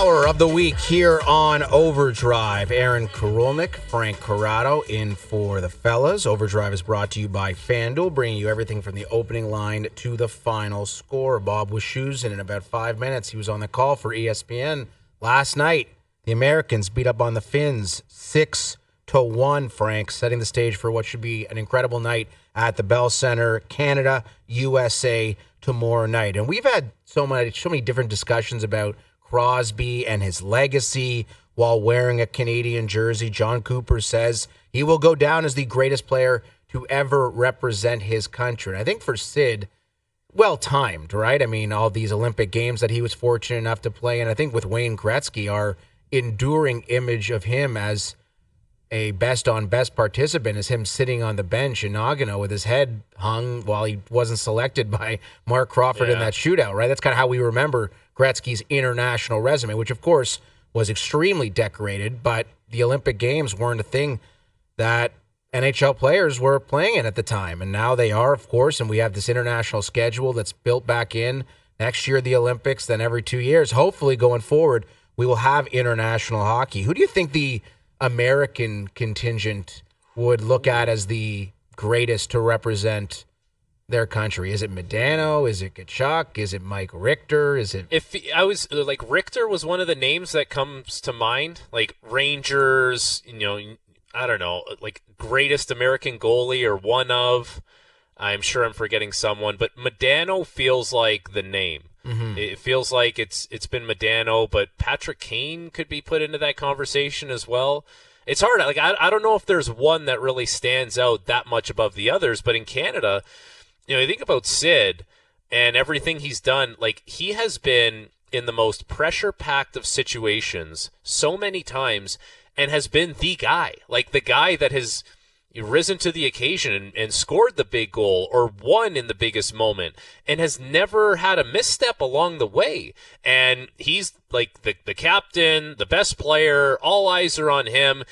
hour of the week here on OverDrive. Aaron Korolnek, Frank Corrado in for the fellas. OverDrive is brought to you by FanDuel, bringing you everything from the opening line to the final score. Bob Wischusen in about 5 minutes. He was on the call for ESPN last night. The Americans beat up on the Finns 6-1, Frank, setting the stage for what should be an incredible night at the Bell Center, Canada, USA tomorrow night. And we've had so many different discussions about Crosby and his legacy while wearing a Canadian jersey. John Cooper says he will go down as the greatest player to ever represent his country. And I think for Sid, well-timed, right? I mean, all these Olympic Games that he was fortunate enough to play in. I think with Wayne Gretzky, our enduring image of him as a best-on-best participant is him sitting on the bench in Nagano with his head hung while he wasn't selected by Mark Crawford in that shootout, right? That's kind of how we remember Gretzky's international resume, which, of course, was extremely decorated, but the Olympic Games weren't a thing that NHL players were playing in at the time, and now they are, of course, and we have this international schedule that's built back in. Next year, the Olympics, then every 2 years. Hopefully, going forward, we will have international hockey. Who do you think the American contingent would look at as the greatest to represent their country? Is it Modano? Is it Tkachuk? Is it Mike Richter? Is it? If I was like, Richter was one of the names that comes to mind, like Rangers, I don't know, like greatest American goalie or one of. I'm sure I'm forgetting someone, but Modano feels like the name. Mm-hmm. It feels like it's been Modano, but Patrick Kane could be put into that conversation as well. It's hard. Like I don't know if there's one that really stands out that much above the others, but in Canada, you think about Sid and everything he's done. Like, he has been in the most pressure-packed of situations so many times and has been the guy. Like, the guy that has risen to the occasion and scored the big goal or won in the biggest moment and has never had a misstep along the way. And he's like the captain, the best player, all eyes are on him,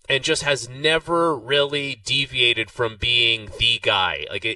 and just has never really deviated from being the guy. Like,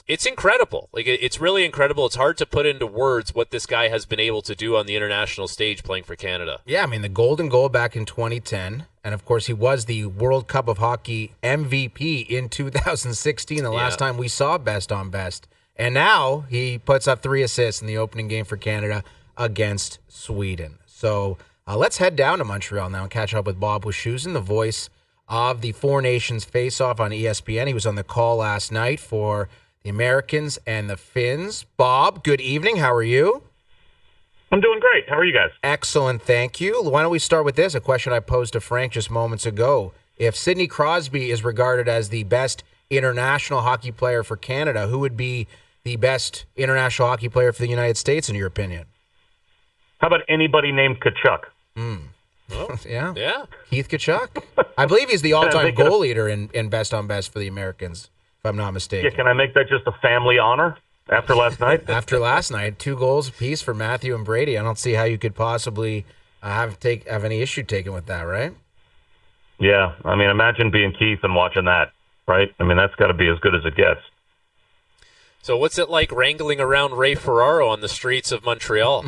it's incredible. Like, it's really incredible. It's hard to put into words what this guy has been able to do on the international stage playing for Canada. Yeah, I mean, the golden goal back in 2010. And, of course, he was the World Cup of Hockey MVP in 2016, the last time we saw best on best. And now he puts up 3 assists in the opening game for Canada against Sweden. So let's head down to Montreal now and catch up with Bob Wischusen, the voice of the Four Nations face-off on ESPN. He was on the call last night for the Americans and the Finns. Bob, good evening. How are you? I'm doing great. How are you guys? Excellent, thank you. Why don't we start with this, a question I posed to Frank just moments ago. If Sidney Crosby is regarded as the best international hockey player for Canada, who would be the best international hockey player for the United States, in your opinion? How about anybody named Tkachuk? Well, yeah. Keith Tkachuk. I believe he's the all-time goal leader in best on best for the Americans, if I'm not mistaken. Yeah, can I make that just a family honor after last night? After last night, 2 goals apiece for Matthew and Brady. I don't see how you could possibly have any issue taken with that, right? Yeah, I mean, imagine being Keith and watching that, right? I mean, that's got to be as good as it gets. So what's it like wrangling around Ray Ferraro on the streets of Montreal?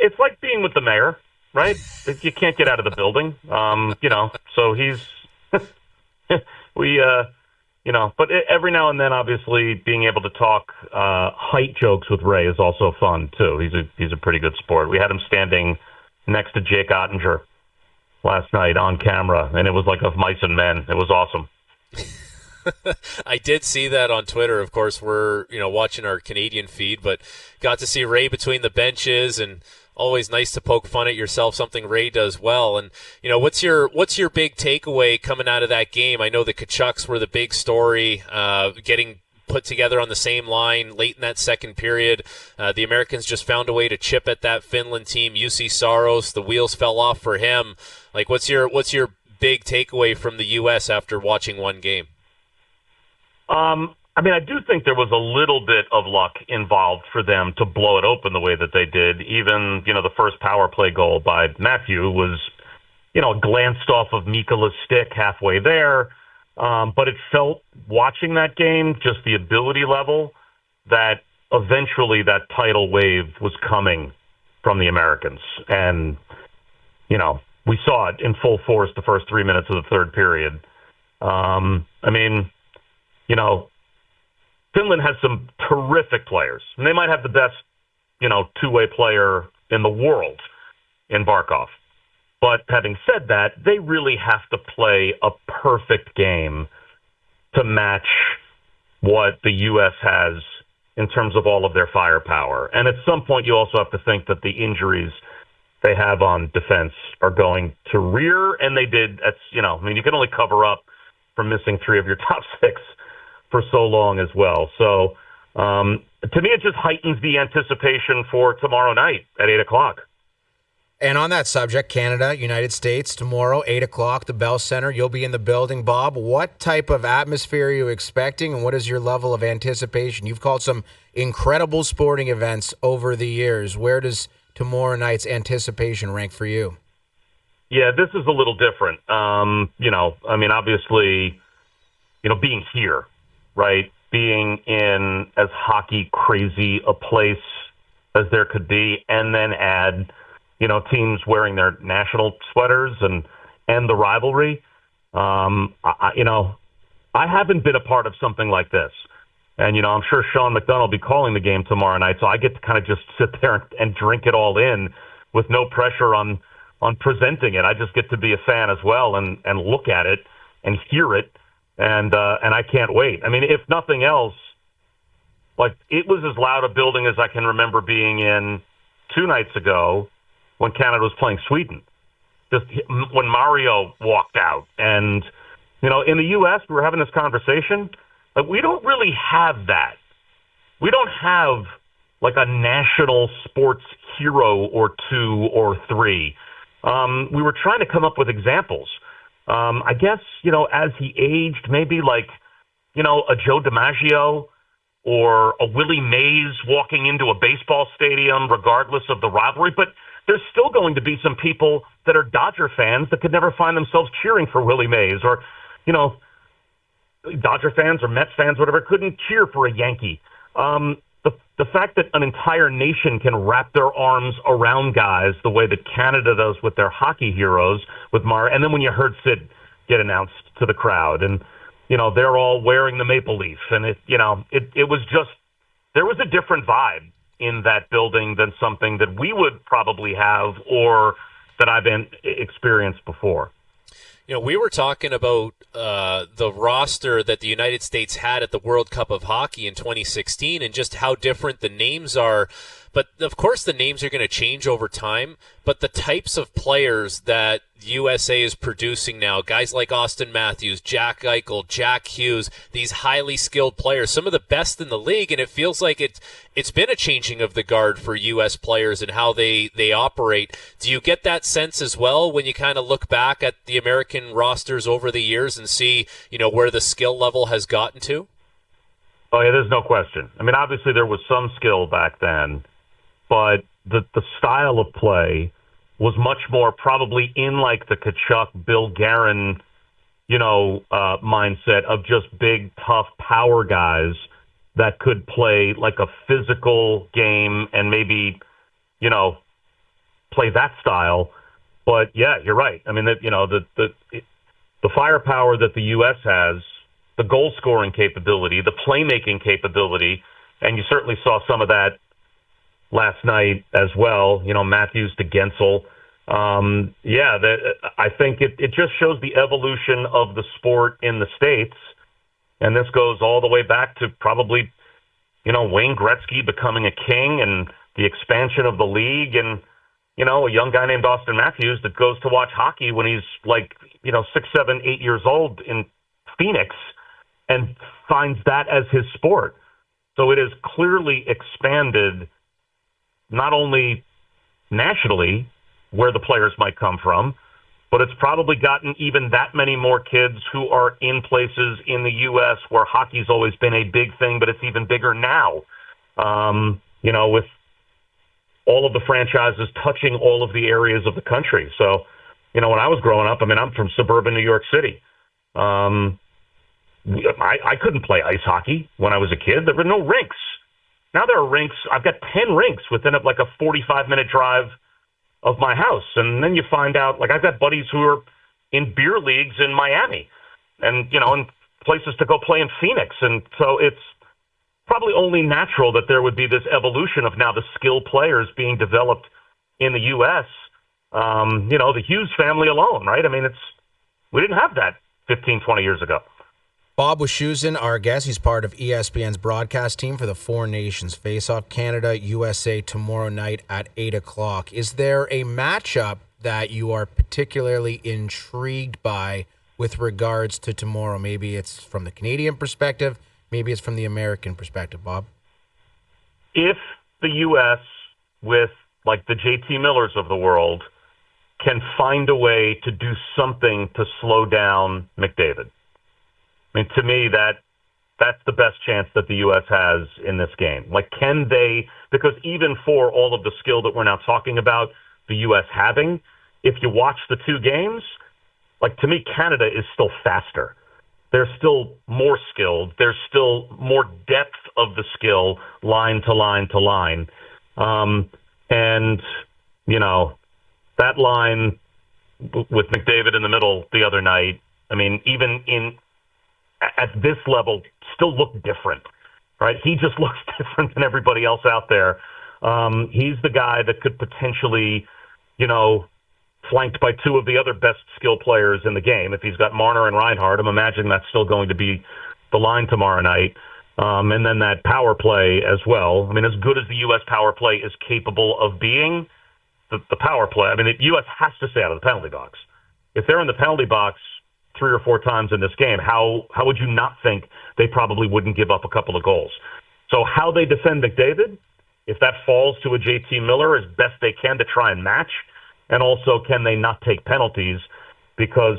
It's like being with the mayor, right? You can't get out of the building, so he's but every now and then, obviously, being able to talk height jokes with Ray is also fun too. He's a pretty good sport. We had him standing next to Jake Ottinger last night on camera, and it was like of mice and men. It was awesome. I did see that on Twitter. Of course, we're watching our Canadian feed, but got to see Ray between the benches, and always nice to poke fun at yourself, something Ray does well. And what's your big takeaway coming out of that game? I know the Tkachuks were the big story, getting put together on the same line late in that second period. The Americans just found a way to chip at that Finland team. UC Saros, the wheels fell off for him. Like, what's your big takeaway from the U.S. after watching one game? I do think there was a little bit of luck involved for them to blow it open the way that they did. Even, the first power play goal by Matthew was, glanced off of Mikola's stick halfway there. But it felt, watching that game, just the ability level, that eventually that tidal wave was coming from the Americans. And, we saw it in full force the first 3 minutes of the third period. Finland has some terrific players. And they might have the best, two-way player in the world in Barkov. But having said that, they really have to play a perfect game to match what the U.S. has in terms of all of their firepower. And at some point, you also have to think that the injuries they have on defense are going to rear, and they did. You can only cover up for missing 3 of your top 6 for so long as well. So to me, it just heightens the anticipation for tomorrow night at 8 o'clock. And on that subject, Canada, United States, tomorrow, 8 o'clock, the Bell Center. You'll be in the building, Bob. What type of atmosphere are you expecting, and what is your level of anticipation? You've called some incredible sporting events over the years. Where does tomorrow night's anticipation rank for you? Yeah, this is a little different. Obviously, being here, right? Being in as hockey crazy a place as there could be, and then add teams wearing their national sweaters and the rivalry. I haven't been a part of something like this. And, I'm sure Sean McDonough will be calling the game tomorrow night, so I get to kind of just sit there and drink it all in with no pressure on presenting it. I just get to be a fan as well and look at it and hear it, and I can't wait. If nothing else, it was as loud a building as I can remember being in 2 nights ago when Canada was playing Sweden, just when Mario walked out. And, in the U.S., we were having this conversation. We don't really have that. We don't have, a national sports hero or 2 or 3. We were trying to come up with examples. I guess, as he aged, maybe a Joe DiMaggio or a Willie Mays walking into a baseball stadium, regardless of the rivalry. But there's still going to be some people that are Dodger fans that could never find themselves cheering for Willie Mays, or, Dodger fans or Mets fans, whatever, couldn't cheer for a Yankee. The fact that an entire nation can wrap their arms around guys the way that Canada does with their hockey heroes, with Mar, and then when you heard Sid get announced to the crowd, and they're all wearing the maple leaf, and it was just, there was a different vibe in that building than something that we would probably have or that I've experienced before. We were talking about the roster that the United States had at the World Cup of Hockey in 2016 and just how different the names are. But, of course, the names are going to change over time. But the types of players that USA is producing now, guys like Austin Matthews, Jack Eichel, Jack Hughes, these highly skilled players, some of the best in the league, and it feels like it's been a changing of the guard for U.S. players and how they operate. Do you get that sense as well when you kind of look back at the American rosters over the years and see, where the skill level has gotten to? Oh, yeah, there's no question. Obviously there was some skill back then, but the style of play was much more probably in the Kachuk, Bill Guerin, mindset of just big, tough power guys that could play a physical game and maybe, play that style. But yeah, you're right. The firepower that the U.S. has, the goal scoring capability, the playmaking capability, and you certainly saw some of that last night as well, Matthews to Gensel. I think it just shows the evolution of the sport in the States. And this goes all the way back to probably, Wayne Gretzky becoming a king and the expansion of the league, and, a young guy named Austin Matthews that goes to watch hockey when he's 6, 7, 8 years old in Phoenix and finds that as his sport. So it has clearly expanded not only nationally, where the players might come from, but it's probably gotten even that many more kids who are in places in the U.S. where hockey's always been a big thing, but it's even bigger now, with all of the franchises touching all of the areas of the country. So, when I was growing up, I'm from suburban New York City. I couldn't play ice hockey when I was a kid. There were no rinks. Now there are rinks. I've got 10 rinks within like a 45-minute drive of my house. And then you find out, like, I've got buddies who are in beer leagues in Miami and, and places to go play in Phoenix. And so it's probably only natural that there would be this evolution of now the skilled players being developed in the U.S. The Hughes family alone, right? I mean, we didn't have that 15, 20 years ago. Bob Wischusen, our guest. He's part of ESPN's broadcast team for the Four Nations Face-Off, Canada, USA, tomorrow night at 8 o'clock. Is there a matchup that you are particularly intrigued by with regards to tomorrow? Maybe it's from the Canadian perspective. Maybe it's from the American perspective, Bob. If the U.S., with like the J.T. Millers of the world, can find a way to do something to slow down McDavid, I mean, to me, that's the best chance that the U.S. has in this game. Like, can they, because even for all of the skill that we're now talking about the U.S. having, if you watch the two games, like, to me, Canada is still faster. They're still more skilled. There's still more depth of the skill line to line to line. That line with McDavid in the middle the other night, I mean, even at this level, still look different, right? He just looks different than everybody else out there. He's the guy that could potentially, flanked by two of the other best skill players in the game. If he's got Marner and Reinhart, I'm imagining that's still going to be the line tomorrow night. And then that power play as well. I mean, as good as the U.S. power play is capable of being, the power play, I mean, the U.S. has to stay out of the penalty box. If they're in the penalty box 3 or 4 times in this game, how would you not think they probably wouldn't give up a couple of goals? So how they defend McDavid, if that falls to a JT Miller as best they can to try and match, and also can they not take penalties? Because,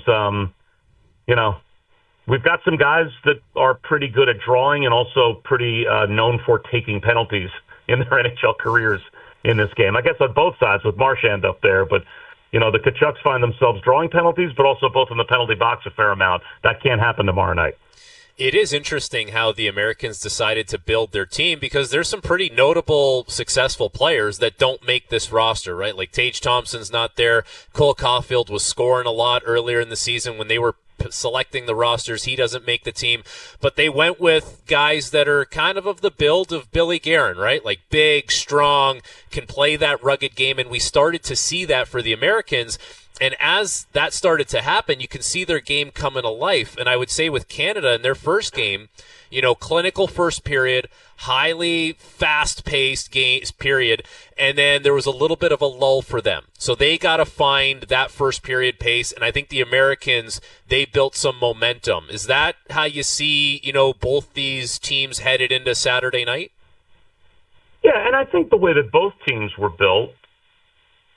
we've got some guys that are pretty good at drawing and also pretty known for taking penalties in their NHL careers in this game. I guess on both sides with Marchand up there, but the Tkachuks find themselves drawing penalties, but also both in the penalty box a fair amount. That can't happen tomorrow night. It is interesting how the Americans decided to build their team because there's some pretty notable, successful players that don't make this roster, right? Like Tage Thompson's not there. Cole Caulfield was scoring a lot earlier in the season when they were selecting the rosters. He doesn't make the team, but they went with guys that are kind of the build of Billy Guerin, right? Like big, strong, can play that rugged game, and we started to see that for the Americans. And as that started to happen, you can see their game coming to life. And I would say with Canada in their first game, clinical first period, highly fast-paced games period, and then there was a little bit of a lull for them. So they got to find that first period pace, and I think the Americans, they built some momentum. Is that how you see, both these teams headed into Saturday night? Yeah, and I think the way that both teams were built,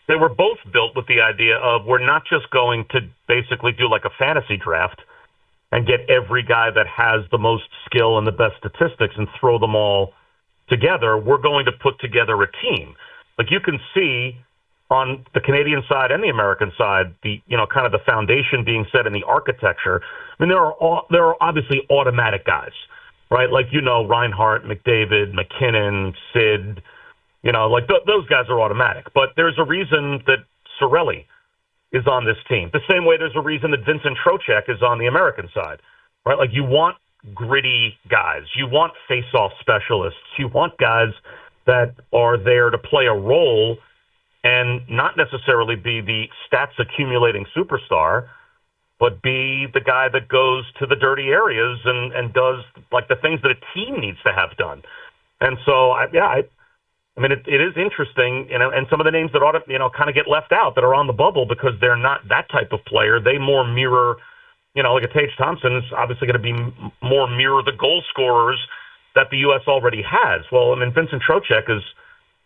they were both built with the idea of we're not just going to basically do like a fantasy draft and get every guy that has the most skill and the best statistics and throw them all together. We're going to put together a team. Like you can see on the Canadian side and the American side, the kind of the foundation being set in the architecture. I mean, there are obviously automatic guys, right? Like Reinhart, McDavid, McKinnon, Sid. Those guys are automatic. But there's a reason that Cirelli is on this team. The same way there's a reason that Vincent Trocheck is on the American side, right? Like you want gritty guys. You want face-off specialists. You want guys that are there to play a role and not necessarily be the stats-accumulating superstar, but be the guy that goes to the dirty areas and does like the things that a team needs to have done. And so, I mean, it is interesting, and some of the names that ought to, kind of get left out that are on the bubble because they're not that type of player. They more mirror, like a Tage Thompson is obviously going to be more mirror the goal scorers that the U.S. already has. Well, I mean, Vincent Trocheck is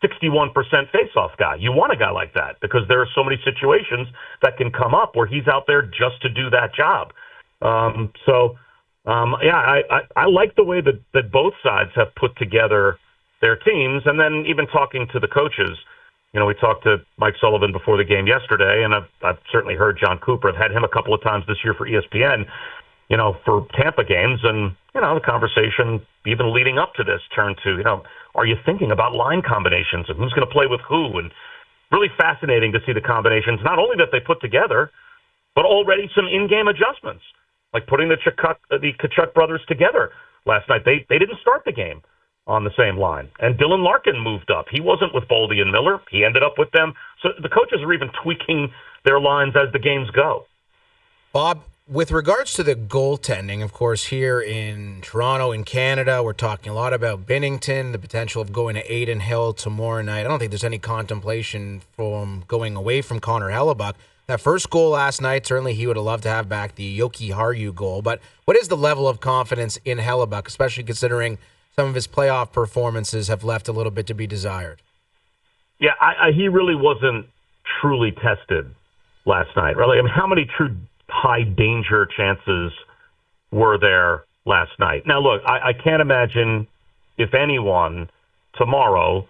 61% face-off guy. You want a guy like that because there are so many situations that can come up where he's out there just to do that job. I like the way that both sides have put together their teams, and then even talking to the coaches. We talked to Mike Sullivan before the game yesterday, and I've certainly heard John Cooper. I've had him a couple of times this year for ESPN, for Tampa games, and, the conversation even leading up to this turned to, are you thinking about line combinations and who's going to play with who? And really fascinating to see the combinations, not only that they put together, but already some in-game adjustments, like putting the Tkachuk brothers together last night. They didn't start the game on the same line. And Dylan Larkin moved up. He wasn't with Boldy and Miller. He ended up with them. So the coaches are even tweaking their lines as the games go. Bob, with regards to the goaltending, of course, here in Toronto, in Canada, we're talking a lot about Binnington, the potential of going to Adin Hill tomorrow night. I don't think there's any contemplation from going away from Connor Hellebuyck. That first goal last night, certainly he would have loved to have back the Yoki Haru goal. But what is the level of confidence in Hellebuyck, especially considering some of his playoff performances have left a little bit to be desired? Yeah, he really wasn't truly tested last night. Really, I mean, how many true high danger chances were there last night? Now, look, I can't imagine if anyone tomorrow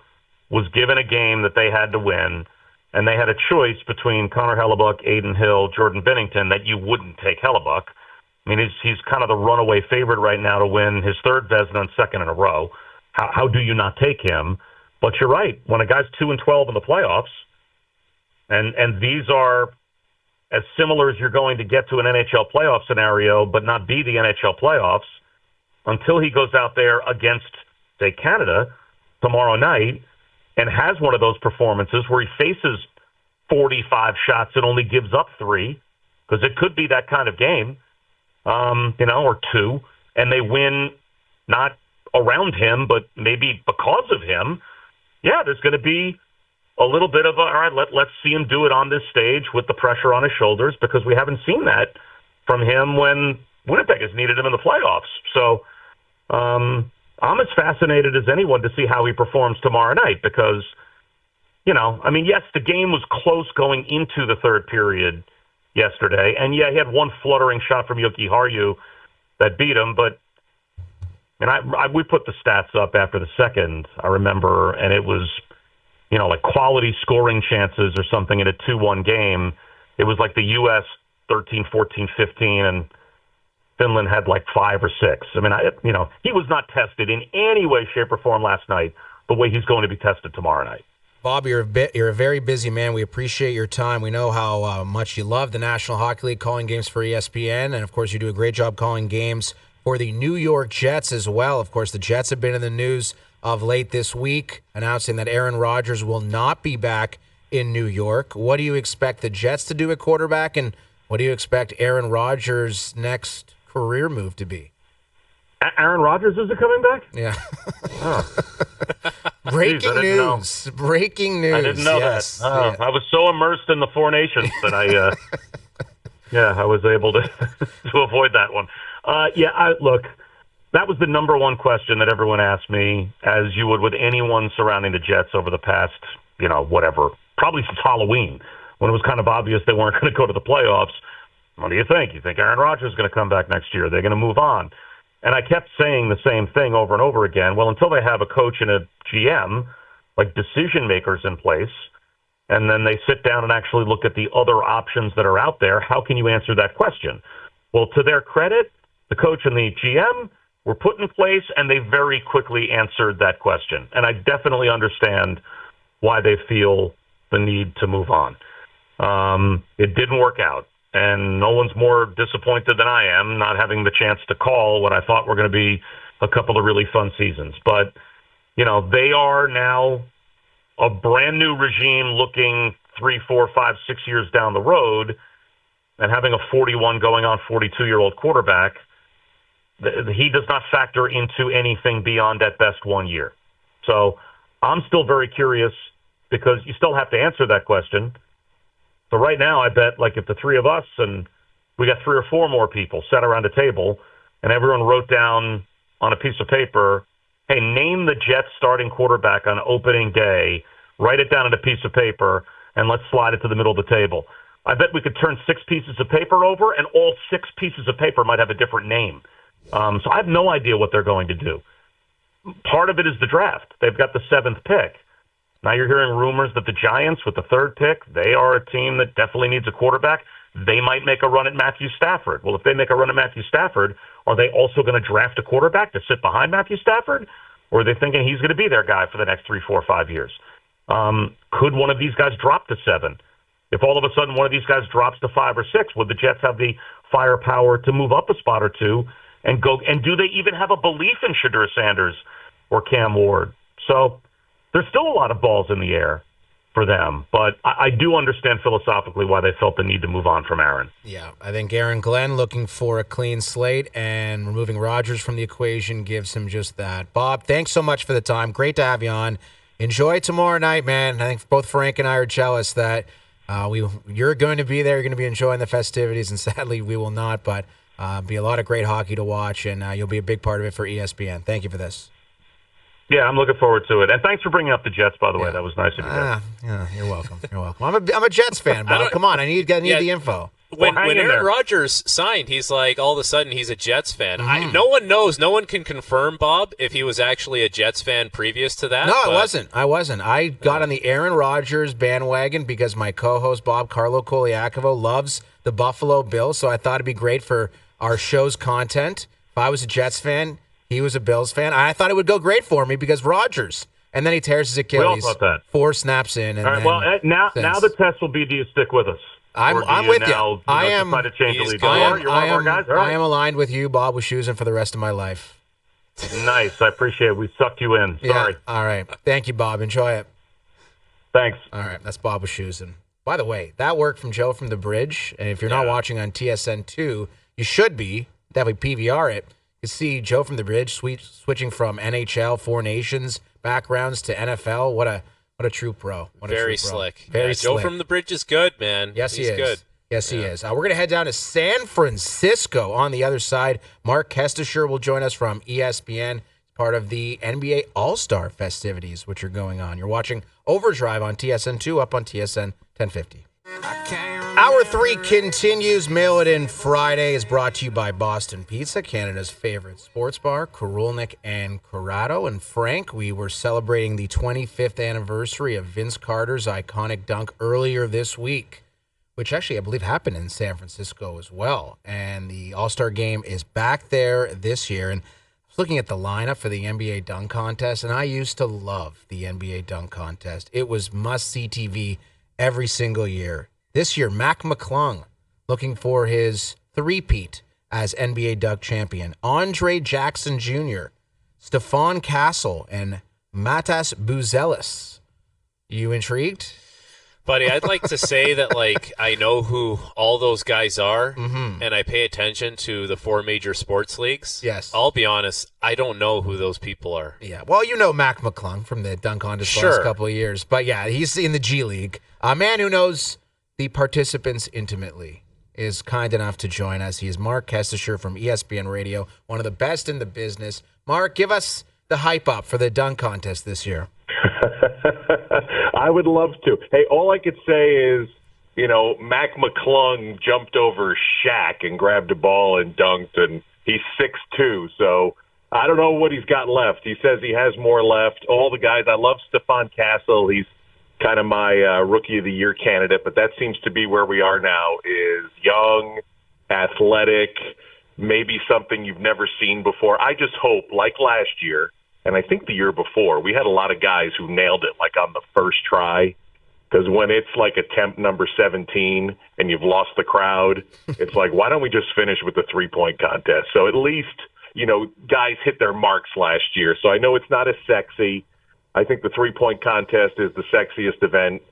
was given a game that they had to win and they had a choice between Connor Hellebuyck, Adin Hill, Jordan Binnington, that you wouldn't take Hellebuyck. I mean, he's kind of the runaway favorite right now to win his third Vezina and second in a row. How do you not take him? But you're right. When a guy's 2-12 in the playoffs, and these are as similar as you're going to get to an NHL playoff scenario, but not be the NHL playoffs, until he goes out there against, say, Canada tomorrow night and has one of those performances where he faces 45 shots and only gives up 3, because it could be that kind of game, or 2, and they win not around him, but maybe because of him. Yeah, there's going to be a little bit of all right, let's see him do it on this stage with the pressure on his shoulders, because we haven't seen that from him when Winnipeg has needed him in the playoffs. So I'm as fascinated as anyone to see how he performs tomorrow night, because, yes, the game was close going into the third period yesterday, and yeah, he had one fluttering shot from Yoki Haru that beat him, but we put the stats up after the second, I remember, and it was, like quality scoring chances or something in a 2-1 game. It was like the U.S. 13, 14, 15, and Finland had like 5 or 6. I mean, he was not tested in any way, shape, or form last night the way he's going to be tested tomorrow night. Bob, you're a very busy man. We appreciate your time. We know how much you love the National Hockey League, calling games for ESPN, and of course you do a great job calling games for the New York Jets as well. Of course, the Jets have been in the news of late this week, announcing that Aaron Rodgers will not be back in New York. What do you expect the Jets to do at quarterback, and what do you expect Aaron Rodgers' next career move to be? Aaron Rodgers isn't coming back? Yeah. Oh. Breaking news. Breaking news. I didn't know that. Oh, yeah. I was so immersed in the Four Nations that I was able to to avoid that one. Look, that was the number one question that everyone asked me, as you would with anyone surrounding the Jets over the past, probably since Halloween, when it was kind of obvious they weren't going to go to the playoffs. What do you think? You think Aaron Rodgers is going to come back next year? They're going to move on? And I kept saying the same thing over and over again. Well, until they have a coach and a GM, like decision makers in place, and then they sit down and actually look at the other options that are out there, how can you answer that question? Well, to their credit, the coach and the GM were put in place, and they very quickly answered that question. And I definitely understand why they feel the need to move on. It didn't work out. And no one's more disappointed than I am, not having the chance to call what I thought were going to be a couple of really fun seasons. But, they are now a brand new regime looking 3, 4, 5, 6 years down the road, and having a 41 going on 42-year-old quarterback, he does not factor into anything beyond at best 1 year. So I'm still very curious, because you still have to answer that question. So right now, I bet, if the three of us, and we got 3 or 4 more people sat around a table, and everyone wrote down on a piece of paper, hey, name the Jets starting quarterback on opening day, write it down on a piece of paper, and let's slide it to the middle of the table. I bet we could turn 6 pieces of paper over, and all 6 pieces of paper might have a different name. So I have no idea what they're going to do. Part of it is the draft. They've got the 7th pick. Now you're hearing rumors that the Giants, with the 3rd pick, they are a team that definitely needs a quarterback. They might make a run at Matthew Stafford. Well, if they make a run at Matthew Stafford, are they also going to draft a quarterback to sit behind Matthew Stafford? Or are they thinking he's going to be their guy for the next 3, 4, 5 years? Could one of these guys drop to 7? If all of a sudden one of these guys drops to 5 or 6, would the Jets have the firepower to move up a spot or two and go? And do they even have a belief in Shedeur Sanders or Cam Ward? So there's still a lot of balls in the air for them, but I do understand philosophically why they felt the need to move on from Aaron. Yeah, I think Aaron Glenn looking for a clean slate, and removing Rodgers from the equation gives him just that. Bob, thanks so much for the time. Great to have you on. Enjoy tomorrow night, man. I think both Frank and I are jealous that you're going to be there. You're going to be enjoying the festivities, and sadly we will not, but be a lot of great hockey to watch, and you'll be a big part of it for ESPN. Thank you for this. Yeah, I'm looking forward to it. And thanks for bringing up the Jets, by the way. That was nice of you. Yeah, you're welcome. You're welcome. I'm a Jets fan, Bob. Come on, I need the info. When Aaron Rodgers signed, he's like, all of a sudden, he's a Jets fan. No one knows. No one can confirm, Bob, if he was actually a Jets fan previous to that. No, I wasn't. I got on the Aaron Rodgers bandwagon because my co-host, Bob Carlo Koliakovo, loves the Buffalo Bills, so I thought it'd be great for our show's content. If I was a Jets fan, he was a Bills fan. I thought it would go great for me because Rodgers. And then he tears his Achilles. We all thought that. 4 snaps in. And all right, well, now the test will be, do you stick with us? I'm with you. I am. Try to change the lead. I am aligned with you, Bob Wischusen, for the rest of my life. Nice. I appreciate it. We sucked you in. Sorry. Yeah. All right. Thank you, Bob. Enjoy it. Thanks. All right. That's Bob Wischusen. By the way, that work from Joe from the Bridge. And if you're not watching on TSN2, you should be. Definitely PVR it. You see Joe from the Bridge switching from NHL, 4 Nations backgrounds to NFL. What a true pro. Very slick. Very slick. Joe from the Bridge is good, man. Yes, He's he is. Good. Yes, he is. We're going to head down to San Francisco on the other side. Marc Kestecher will join us from ESPN, part of the NBA All-Star festivities, which are going on. You're watching OverDrive on TSN2, up on TSN 1050. Hour 3 continues. Mail It In Friday is brought to you by Boston Pizza, Canada's favorite sports bar, Korolnek and Corrado. And Frank, we were celebrating the 25th anniversary of Vince Carter's iconic dunk earlier this week, which actually I believe happened in San Francisco as well. And the All-Star Game is back there this year. And I was looking at the lineup for the NBA dunk contest, and I used to love the NBA dunk contest. It was must-see TV every single year. This year, Mac McClung looking for his three-peat as NBA dunk champion. Andre Jackson Jr., Stephon Castle, and Matas Buzelis. You intrigued? Buddy, I'd like to say that, I know who all those guys are, and I pay attention to the 4 major sports leagues. Yes. I'll be honest, I don't know who those people are. Yeah, well, you know Mac McClung from the dunk contest last couple of years. But, yeah, he's in the G League. A man who knows the participants intimately is kind enough to join us. He is Marc Kestecher from ESPN Radio, one of the best in the business. Mark, give us the hype up for the dunk contest this year. I would love to. Hey, all I could say is, Mac McClung jumped over Shaq and grabbed a ball and dunked, and he's 6'2", so I don't know what he's got left. He says he has more left. All the guys, I love Stephon Castle. He's kind of my Rookie of the Year candidate, but that seems to be where we are now, is young, athletic, maybe something you've never seen before. I just hope, like last year, and I think the year before, we had a lot of guys who nailed it on the first try, because when it's attempt number 17 and you've lost the crowd, it's why don't we just finish with the three-point contest? So at least, guys hit their marks last year. So I know it's not as sexy. I think the three-point contest is the sexiest event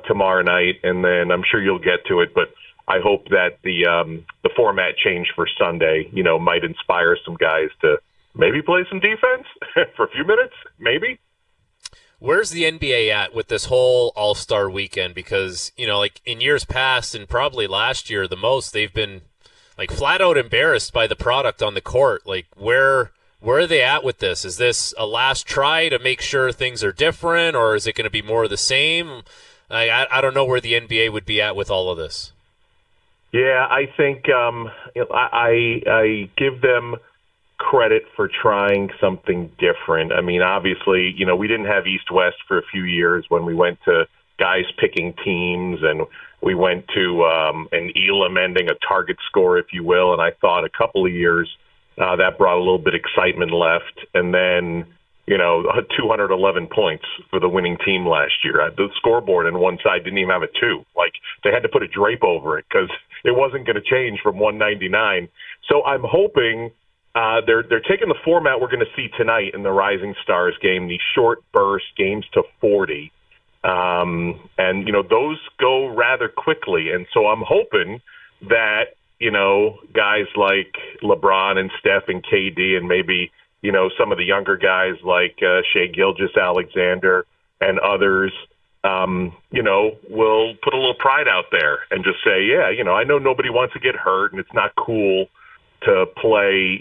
tomorrow night, and then I'm sure you'll get to it. But I hope that the format change for Sunday, might inspire some guys to maybe play some defense for a few minutes, maybe. Where's the NBA at with this whole All-Star weekend? Because, in years past and probably last year the most, they've been flat out embarrassed by the product on the court. Where are they at with this? Is this a last try to make sure things are different, or is it going to be more of the same? I don't know where the NBA would be at with all of this. Yeah, I think I give them credit for trying something different. I mean, obviously, we didn't have East-West for a few years when we went to guys picking teams, and we went to an Elam ending, a target score, if you will, and I thought a couple of years that brought a little bit of excitement left. And then had 211 points for the winning team last year. The scoreboard on one side didn't even have a 2. Like, they had to put a drape over it because it wasn't going to change from 199. So I'm hoping they're taking the format we're going to see tonight in the Rising Stars game, these short burst games to 40. And those go rather quickly. And so I'm hoping that, guys like LeBron and Steph and KD and maybe, some of the younger guys like Shai Gilgeous-Alexander and others, will put a little pride out there and just say, yeah, I know nobody wants to get hurt and it's not cool to play,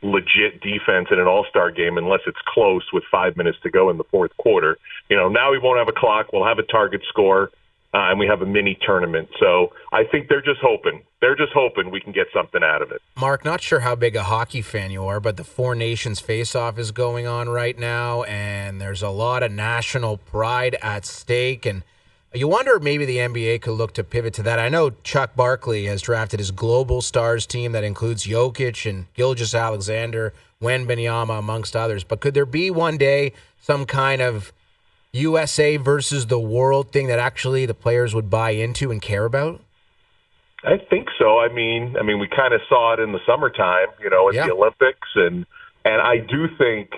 legit defense in an all-star game unless it's close with 5 minutes to go in the fourth quarter. Now we won't have a clock. We'll have a target score, and we have a mini tournament. So I think they're just hoping. They're just hoping we can get something out of it. Mark, not sure how big a hockey fan you are, but the Four Nations face-off is going on right now, and there's a lot of national pride at stake, and you wonder if maybe the NBA could look to pivot to that. I know Chuck Barkley has drafted his Global Stars team that includes Jokic and Gilgeous-Alexander, Wembanyama, amongst others. But could there be one day some kind of USA versus the world thing that actually the players would buy into and care about? I think so. I mean, we kind of saw it in the summertime, at the Olympics, and I do think,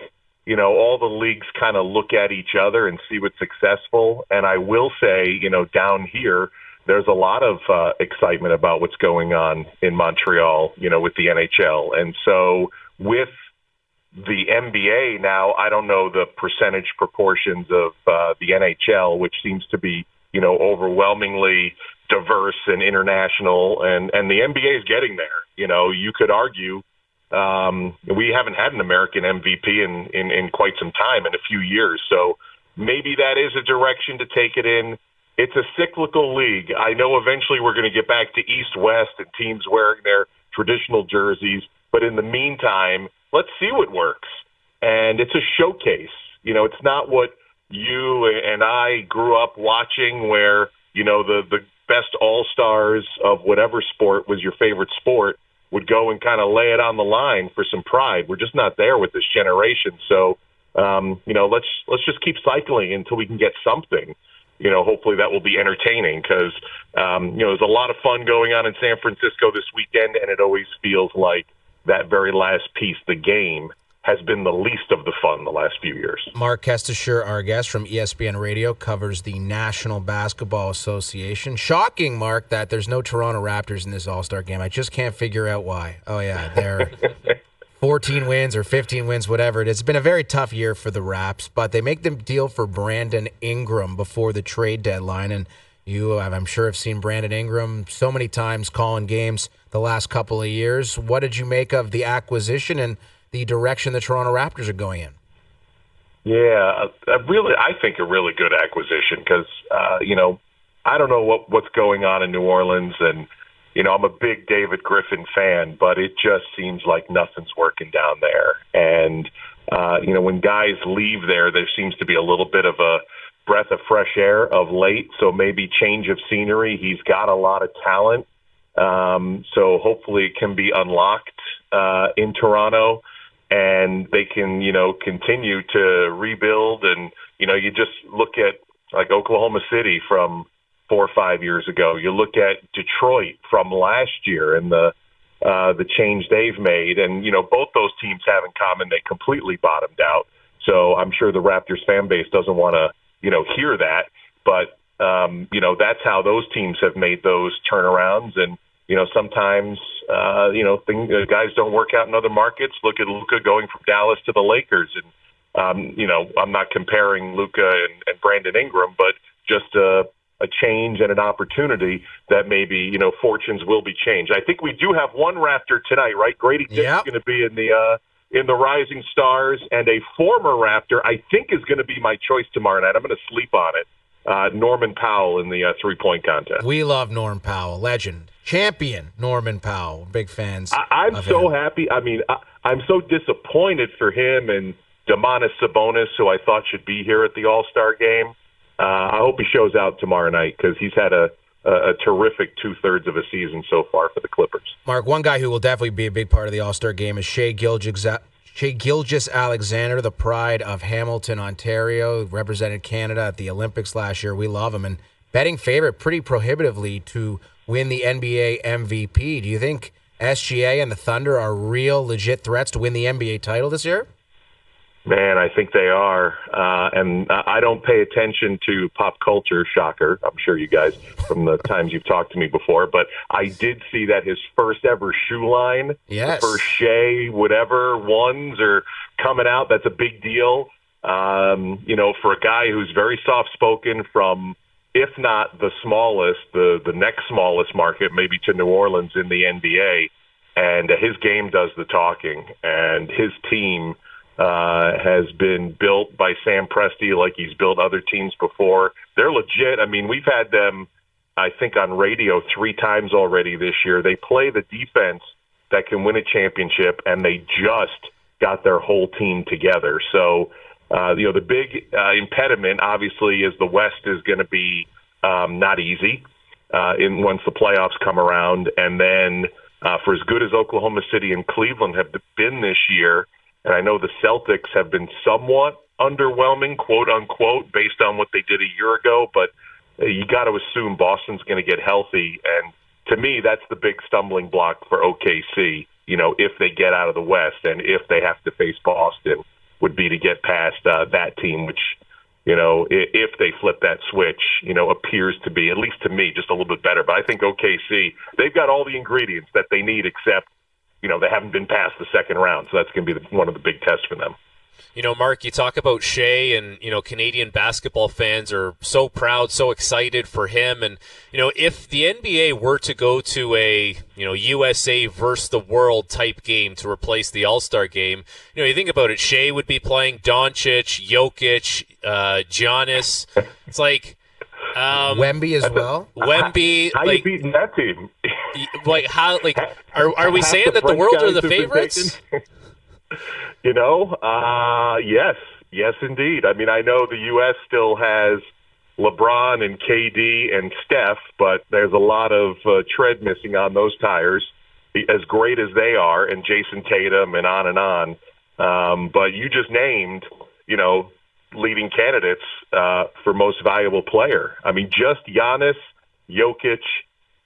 all the leagues kind of look at each other and see what's successful. And I will say, down here, there's a lot of excitement about what's going on in Montreal, with the NHL. And so with the NBA now, I don't know the percentage proportions of the NHL, which seems to be, overwhelmingly diverse and international. And the NBA is getting there. You could argue we haven't had an American MVP in quite some time, in a few years. So maybe that is a direction to take it in. It's a cyclical league. I know eventually we're going to get back to East-West and teams wearing their traditional jerseys. But in the meantime, let's see what works. And it's a showcase. It's not what you and I grew up watching where, the best all-stars of whatever sport was your favorite sport would go and kind of lay it on the line for some pride. We're just not there with this generation. So, let's just keep cycling until we can get something. Hopefully that will be entertaining because, there's a lot of fun going on in San Francisco this weekend, and it always feels like that very last piece, the game, has been the least of the fun the last few years. Marc Kestecher, our guest from ESPN Radio, covers the National Basketball Association. Shocking, Mark, that there's no Toronto Raptors in this All-Star game. I just can't figure out why. Oh, yeah, they're 14 wins or 15 wins, whatever it is. It's been a very tough year for the Raps, but they make the deal for Brandon Ingram before the trade deadline, and you, I'm sure, have seen Brandon Ingram so many times calling games the last couple of years. What did you make of the acquisition and the direction the Toronto Raptors are going in? Yeah, I think a really good acquisition because, I don't know what's going on in New Orleans, and, I'm a big David Griffin fan, but it just seems like nothing's working down there. And, when guys leave there seems to be a little bit of a breath of fresh air of late, so maybe change of scenery. He's got a lot of talent, so hopefully it can be unlocked in Toronto. And they can, continue to rebuild. And, you just look at like Oklahoma City from 4 or 5 years ago. You look at Detroit from last year and the change they've made. And, both those teams have in common they completely bottomed out. So I'm sure the Raptors fan base doesn't want to, hear that. But, that's how those teams have made those turnarounds. And, sometimes, guys don't work out in other markets. Look at Luka going from Dallas to the Lakers. And, I'm not comparing Luka and Brandon Ingram, but just a change and an opportunity that maybe, fortunes will be changed. I think we do have one Raptor tonight, right? Grady Dick's going to be in the Rising Stars, and a former Raptor, I think, is going to be my choice tomorrow night. I'm going to sleep on it. Norman Powell in the three-point contest. We love Norm Powell, legend, champion Norman Powell. Big fans. I'm so happy. I mean, I'm so disappointed for him and Domantas Sabonis, who I thought should be here at the All-Star game. I hope he shows out tomorrow night because he's had a terrific two-thirds of a season so far for the Clippers. Mark, one guy who will definitely be a big part of the All-Star game is Shai Shea Gilgeous-Alexander, the pride of Hamilton, Ontario, represented Canada at the Olympics last year. We love him. And betting favorite pretty prohibitively to win the NBA MVP. Do you think SGA and the Thunder are real, legit threats to win the NBA title this year? Man, I think they are. And I don't pay attention to pop culture, shocker. I'm sure you guys, from the times you've talked to me before, but I did see that his first ever shoe line, yes, the first Shea, whatever, ones are coming out. That's a big deal. For a guy who's very soft-spoken from, if not the smallest, the next smallest market, maybe to New Orleans in the NBA. And his game does the talking. And his team has been built by Sam Presti like he's built other teams before. They're legit. I mean, we've had them, I think, on radio 3 times already this year. They play the defense that can win a championship, and they just got their whole team together. So, the big impediment, obviously, is the West is going to be not easy once the playoffs come around. And then for as good as Oklahoma City and Cleveland have been this year, and I know the Celtics have been somewhat underwhelming, quote unquote, based on what they did a year ago, but you got to assume Boston's going to get healthy. And to me, that's the big stumbling block for OKC, if they get out of the West and if they have to face Boston, would be to get past that team, which, if they flip that switch, appears to be, at least to me, just a little bit better. But I think OKC, they've got all the ingredients that they need, except they haven't been past the second round, so that's going to be one of the big tests for them. Mark, you talk about Shea, and, Canadian basketball fans are so proud, so excited for him. And, if the NBA were to go to a, USA versus the world type game to replace the All-Star game, you think about it, Shea would be playing Doncic, Jokic, Giannis. It's like... Wemby as well. Wemby, how you beating that team? Are we saying that the world are the favorites? Yes, indeed. I mean, I know the U.S. still has LeBron and KD and Steph, but there's a lot of tread missing on those tires, as great as they are, and Jason Tatum and on. But you just named, leading candidates for most valuable player. I mean, just Giannis, Jokic,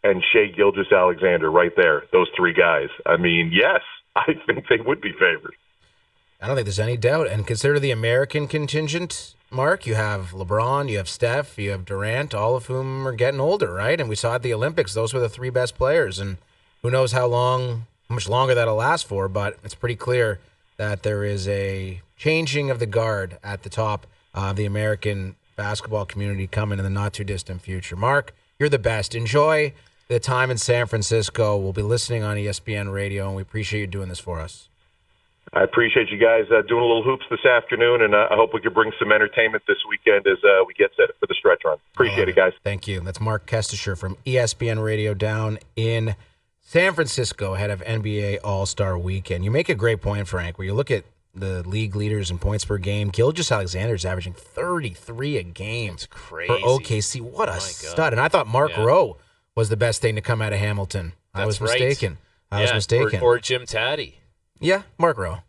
and Shea Gilgeous-Alexander right there, those 3 guys. I mean, yes, I think they would be favored. I don't think there's any doubt. And consider the American contingent, Mark. You have LeBron, you have Steph, you have Durant, all of whom are getting older, right? And we saw at the Olympics, those were the 3 best players. And who knows how much longer that'll last for, but it's pretty clear that there is a changing of the guard at the top of the American basketball community coming in the not-too-distant future. Mark, you're the best. Enjoy the time in San Francisco. We'll be listening on ESPN Radio, and we appreciate you doing this for us. I appreciate you guys doing a little hoops this afternoon, and I hope we can bring some entertainment this weekend as we get set for the stretch run. Appreciate it, guys. Thank you. That's Marc Kestecher from ESPN Radio down in San Francisco ahead of NBA All-Star Weekend. You make a great point, Frank, where you look at the league leaders in points per game. Gilgeous-Alexander is averaging 33 a game. It's crazy. For OKC. What a stud. And I thought Mark Rowe was the best thing to come out of Hamilton. I was mistaken. I was mistaken. Or Jim Taddy. Yeah, Mark Rowe.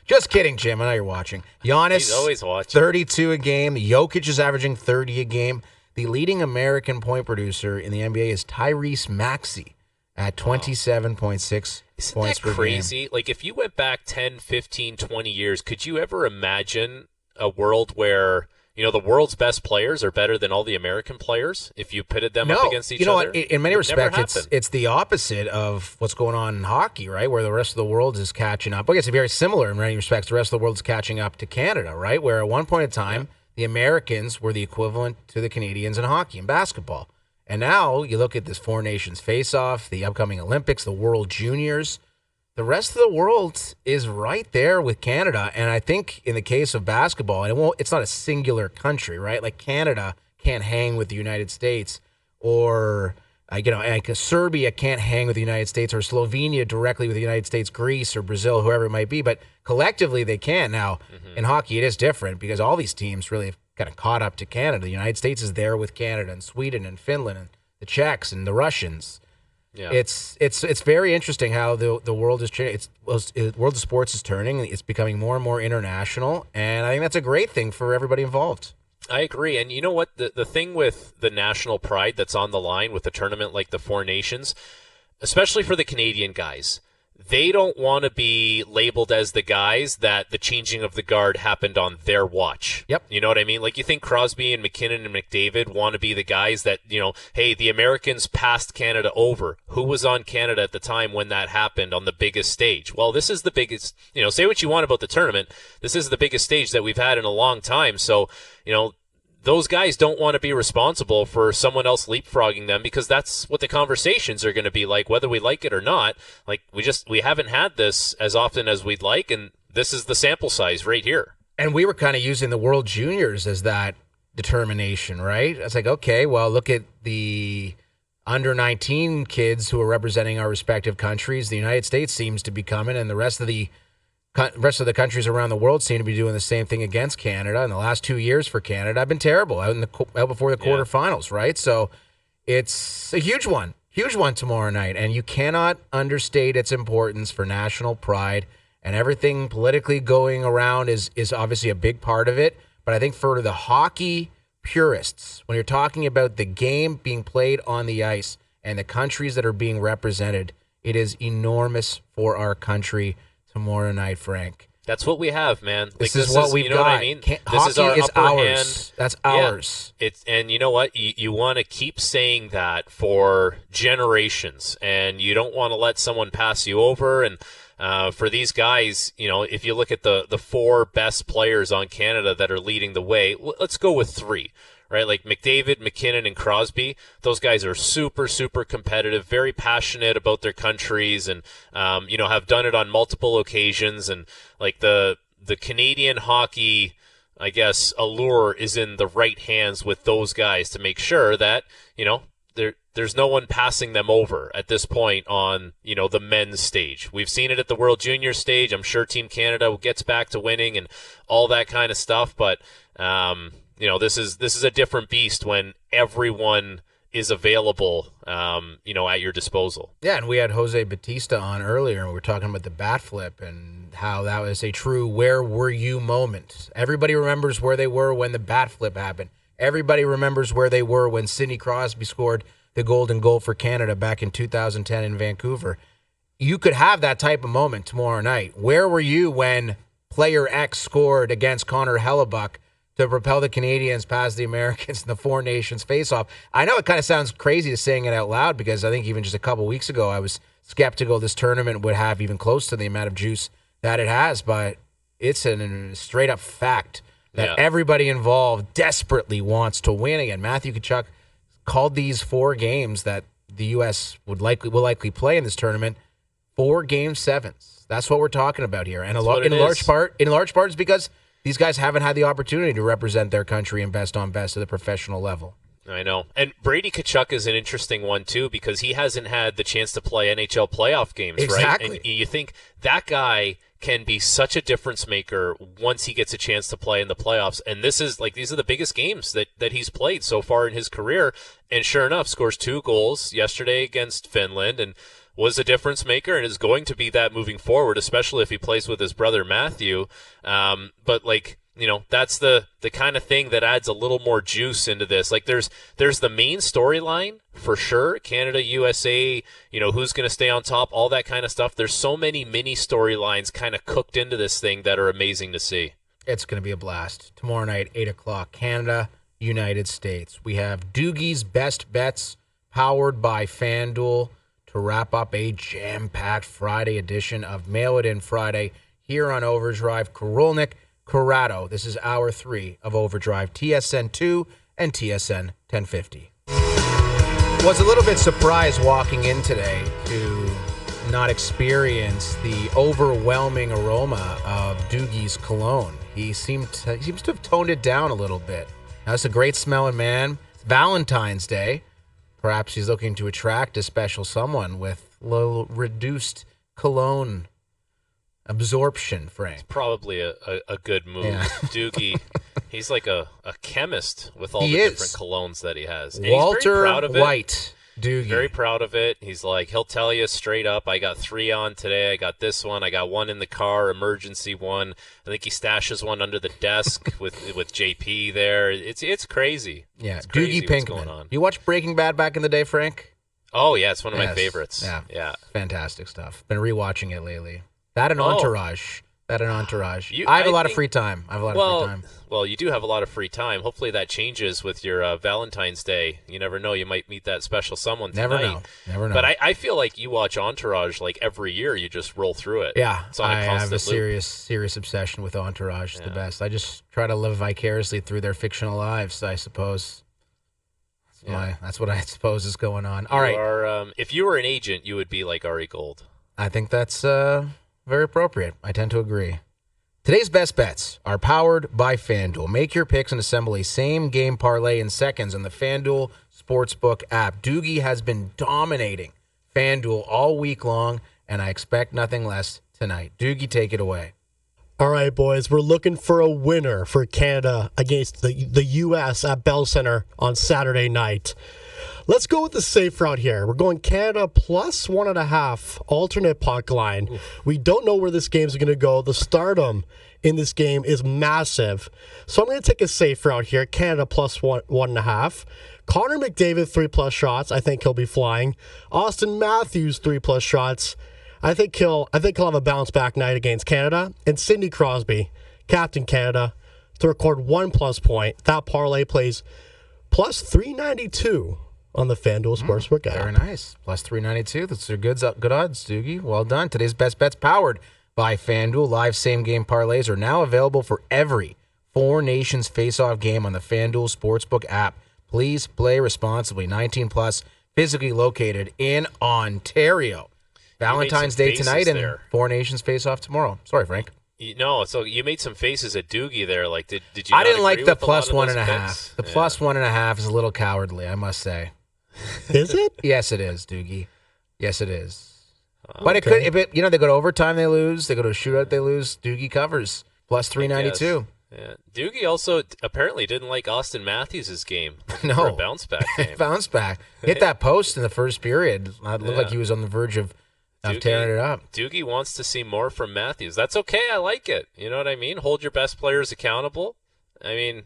Just kidding, Jim. I know you're watching. Giannis, he's always watching. 32 a game. Jokic is averaging 30 a game. The leading American point producer in the NBA is Tyrese Maxey at 27.6 points per game. Isn't that crazy? Like, if you went back 10, 15, 20 years, could you ever imagine a world where, the world's best players are better than all the American players if you pitted them up against each other? What? In many respects, it's the opposite of what's going on in hockey, right? Where the rest of the world is catching up. I guess it's very similar in many respects. The rest of the world is catching up to Canada, right? Where at one point in time, the Americans were the equivalent to the Canadians in hockey and basketball. And now you look at this Four Nations face-off, the upcoming Olympics, the World Juniors. The rest of the world is right there with Canada. And I think in the case of basketball, and it's not a singular country, right? Like Canada can't hang with the United States, or Serbia can't hang with the United States, or Slovenia directly with the United States, Greece or Brazil, whoever it might be. But collectively they can. Now, in hockey it is different because all these teams really have kind of caught up to Canada. The United States is there with Canada and Sweden and Finland and the Czechs and the Russians. Yeah. It's very interesting how the world is changing. World of sports is turning. It's becoming more and more international, and I think that's a great thing for everybody involved. I agree. And you know what? The thing with the national pride that's on the line with a tournament like the Four Nations, especially for the Canadian guys, they don't want to be labeled as the guys that the changing of the guard happened on their watch. Yep. You know what I mean? Like, you think Crosby and McKinnon and McDavid want to be the guys that, hey, the Americans passed Canada over. Who was on Canada at the time when that happened on the biggest stage? Well, this is the biggest, say what you want about the tournament. This is the biggest stage that we've had in a long time. So, those guys don't want to be responsible for someone else leapfrogging them, because that's what the conversations are going to be like, whether we like it or not. Like, we haven't had this as often as we'd like, and this is the sample size right here. And we were kind of using the World Juniors as that determination, right? It's like, okay, well, look at the under 19 kids who are representing our respective countries. The United States seems to be coming, and the rest of the countries around the world seem to be doing the same thing against Canada. In the last 2 years for Canada, I've been terrible out before the quarterfinals, right? So it's a huge one tomorrow night, and you cannot understate its importance for national pride. And everything politically going around is obviously a big part of it. But I think for the hockey purists, when you're talking about the game being played on the ice and the countries that are being represented, it is enormous for our country tomorrow night, Frank. That's what we have, man. This is what we've got. What I mean? Hockey is ours. Hand. That's ours. Yeah. And you know what? You want to keep saying that for generations, and you don't want to let someone pass you over. And for these guys, if you look at the four best players on Canada that are leading the way, let's go with three. Right, like McDavid, McKinnon, and Crosby, those guys are super, super competitive, very passionate about their countries, and have done it on multiple occasions. And like the Canadian hockey, I guess, allure is in the right hands with those guys to make sure that there's no one passing them over at this point on the men's stage. We've seen it at the World Junior stage. I'm sure Team Canada gets back to winning and all that kind of stuff, but. This is a different beast when everyone is available, at your disposal. Yeah, and we had Jose Batista on earlier, and we were talking about the bat flip and how that was a true where were you moment. Everybody remembers where they were when the bat flip happened. Everybody remembers where they were when Sidney Crosby scored the golden goal for Canada back in 2010 in Vancouver. You could have that type of moment tomorrow night. Where were you when player X scored against Connor Hellebuyck to propel the Canadians past the Americans in the Four Nations face-off? I know it kind of sounds crazy to saying it out loud, because I think even just a couple weeks ago I was skeptical this tournament would have even close to the amount of juice that it has, but it's a straight-up fact that everybody involved desperately wants to win again. Matthew Tkachuk called these 4 games that the U.S. will likely play in this tournament 4 Game 7s. That's what we're talking about here, and in large part it's because these guys haven't had the opportunity to represent their country in best-on-best at the professional level. I know. And Brady Tkachuk is an interesting one, too, because he hasn't had the chance to play NHL playoff games, exactly. Right? And you think that guy can be such a difference maker once he gets a chance to play in the playoffs. And these are the biggest games that he's played so far in his career. And sure enough, scores 2 goals yesterday against Finland and was a difference maker and is going to be that moving forward, especially if he plays with his brother Matthew. But that's the kind of thing that adds a little more juice into this. Like there's the main storyline for sure, Canada, USA, who's going to stay on top, all that kind of stuff. There's so many mini storylines kind of cooked into this thing that are amazing to see. It's going to be a blast. Tomorrow night, 8 o'clock, Canada, United States. We have Doogie's Best Bets powered by FanDuel to wrap up a jam-packed Friday edition of Mail It In Friday here on OverDrive. Korolnek, Corrado. This is hour 3 of OverDrive, TSN 2 and TSN 1050. Was a little bit surprised walking in today to not experience the overwhelming aroma of Doogie's cologne. He seems to have toned it down a little bit. Now, it's a great smelling man. It's Valentine's Day. Perhaps he's looking to attract a special someone with a little reduced cologne absorption, Frank. It's probably a good move. Yeah. Doogie, he's like a chemist with all the different colognes that he has. And Walter he's very proud of it. White. Doogie. Very proud of it. He's like, he'll tell you straight up, I got 3 on today. I got this one. I got 1 in the car, emergency one. I think he stashes one under the desk with JP there. It's crazy. Yeah, it's crazy Doogie what's going Pinkman. on. You watched Breaking Bad back in the day, Frank? Oh, yeah, it's one of my Yes. favorites. Yeah. Fantastic stuff. Been rewatching it lately. That and Entourage. I have a lot of free time. Well, you do have a lot of free time. Hopefully that changes with your Valentine's Day. You never know. You might meet that special someone tonight. Never know. But I feel like you watch Entourage like every year. You just roll through it. Yeah, it's on a I constant have a loop. serious obsession with Entourage. It's the best. I just try to live vicariously through their fictional lives, I suppose. That's what I suppose is going on. All right. If you were an agent, you would be like Ari Gold. I think that's very appropriate. I tend to agree. Today's best bets are powered by FanDuel. Make your picks and assemble a same-game parlay in seconds on the FanDuel Sportsbook app. Doogie has been dominating FanDuel all week long, and I expect nothing less tonight. Doogie, take it away. All right, boys, we're looking for a winner for Canada against the U.S. at Bell Center on Saturday night. Let's go with the safe route here. We're going Canada plus 1.5 alternate puck line. Oof. We don't know where this game's going to go. The stardom in this game is massive. So I'm going to take a safe route here. Canada plus 1.5. Connor McDavid 3+ shots. I think he'll be flying. Austin Matthews 3+ shots. I think he'll have a bounce back night against Canada. And Sidney Crosby, Captain Canada, to record 1+ point. That parlay plays plus 392 on the FanDuel Sportsbook app. Very nice. Plus 392. That's a good odds, Doogie. Well done. Today's best bets powered by FanDuel. Live same-game parlays are now available for every Four Nations face-off game on the FanDuel Sportsbook app. Please play responsibly. 18 plus, physically located in Ontario. Valentine's Day tonight and Four Nations face-off tomorrow. Sorry, Frank. No, so you made some faces at Doogie there. Like, did you? I didn't like the plus 1.5. The plus 1.5 is a little cowardly, I must say. Is it? Yes, it is, Doogie. Yes, it is. But it could. They go to overtime, they lose. They go to a shootout, they lose. Doogie covers plus 392. Yeah. Doogie also apparently didn't like Austin Matthews' game. No, for a bounce back game. Bounce back. Hit that post in the first period. It looked like he was on the verge of tearing it up. Doogie wants to see more from Matthews. That's okay. I like it. You know what I mean? Hold your best players accountable. I mean,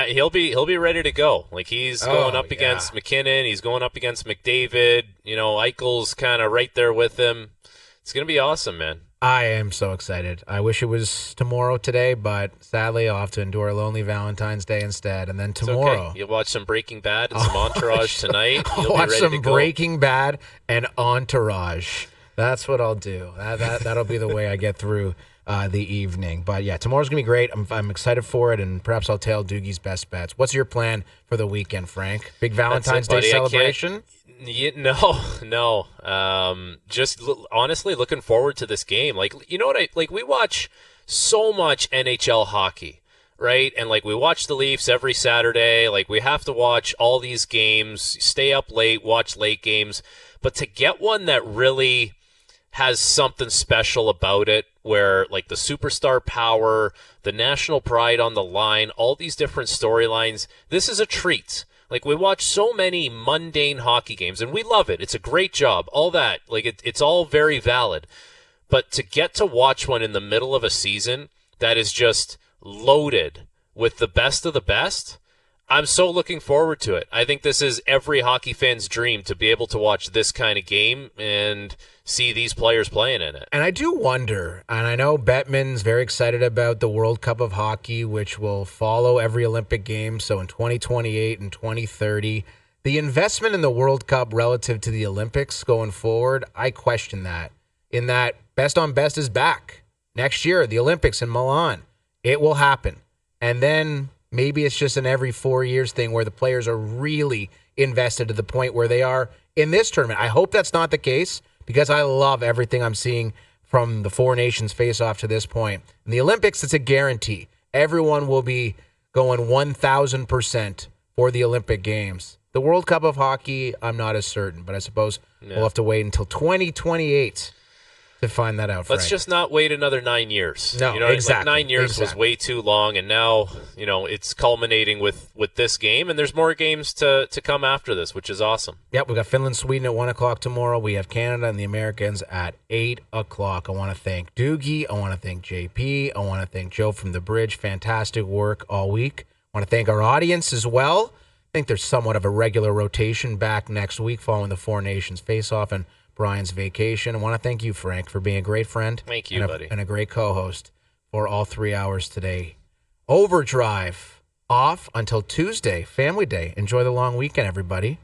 he'll be ready to go. Like, he's going up against McKinnon. He's going up against McDavid. You know, Eichel's kind of right there with him. It's going to be awesome, man. I am so excited. I wish it was tomorrow today, but sadly I'll have to endure a lonely Valentine's Day instead. And then tomorrow. It's okay. You'll watch some Breaking Bad and some Entourage tonight. I'll watch some Breaking Bad and Entourage. That's what I'll do. That'll be the way I get through the evening. But yeah, tomorrow's going to be great. I'm excited for it, and perhaps I'll tell Doogie's best bets. What's your plan for the weekend, Frank? Big Valentine's Day celebration? No. Just honestly looking forward to this game. Like, you know what? We watch so much NHL hockey, right? And like, we watch the Leafs every Saturday. Like, we have to watch all these games, stay up late, watch late games. But to get one that really has something special about it, where like the superstar power, the national pride on the line, all these different storylines, this is a treat. Like, we watch so many mundane hockey games, and we love it. It's a great job. All that, like, it's all very valid. But to get to watch one in the middle of a season that is just loaded with the best of the best, I'm so looking forward to it. I think this is every hockey fan's dream, to be able to watch this kind of game and see these players playing in it. And I do wonder, and I know Bettman's very excited about the World Cup of Hockey, which will follow every Olympic game, so in 2028 and 2030. The investment in the World Cup relative to the Olympics going forward, I question that. In that best on best is back. Next year, the Olympics in Milan. It will happen. And then maybe it's just an every 4 years thing where the players are really invested to the point where they are in this tournament. I hope that's not the case, because I love everything I'm seeing from the Four Nations face-off to this point. In the Olympics, it's a guarantee. Everyone will be going 1,000% for the Olympic Games. The World Cup of Hockey, I'm not as certain, but I suppose we'll have to wait until 2028. to find that out, Frank. Let's just not wait another 9 years. No, you know, exactly. Like 9 years was way too long, and now, you know, it's culminating with this game, and there's more games to come after this, which is awesome. Yep, we got Finland, Sweden at 1 o'clock tomorrow. We have Canada and the Americans at 8 o'clock. I want to thank Doogie. I want to thank JP. I want to thank Joe from the Bridge. Fantastic work all week. I want to thank our audience as well. I think there's somewhat of a regular rotation back next week following the Four Nations face-off and Brian's vacation. I want to thank you, Frank, for being a great friend. Thank you, buddy. And a great co-host for all 3 hours today. Overdrive off until Tuesday, Family Day. Enjoy the long weekend, everybody.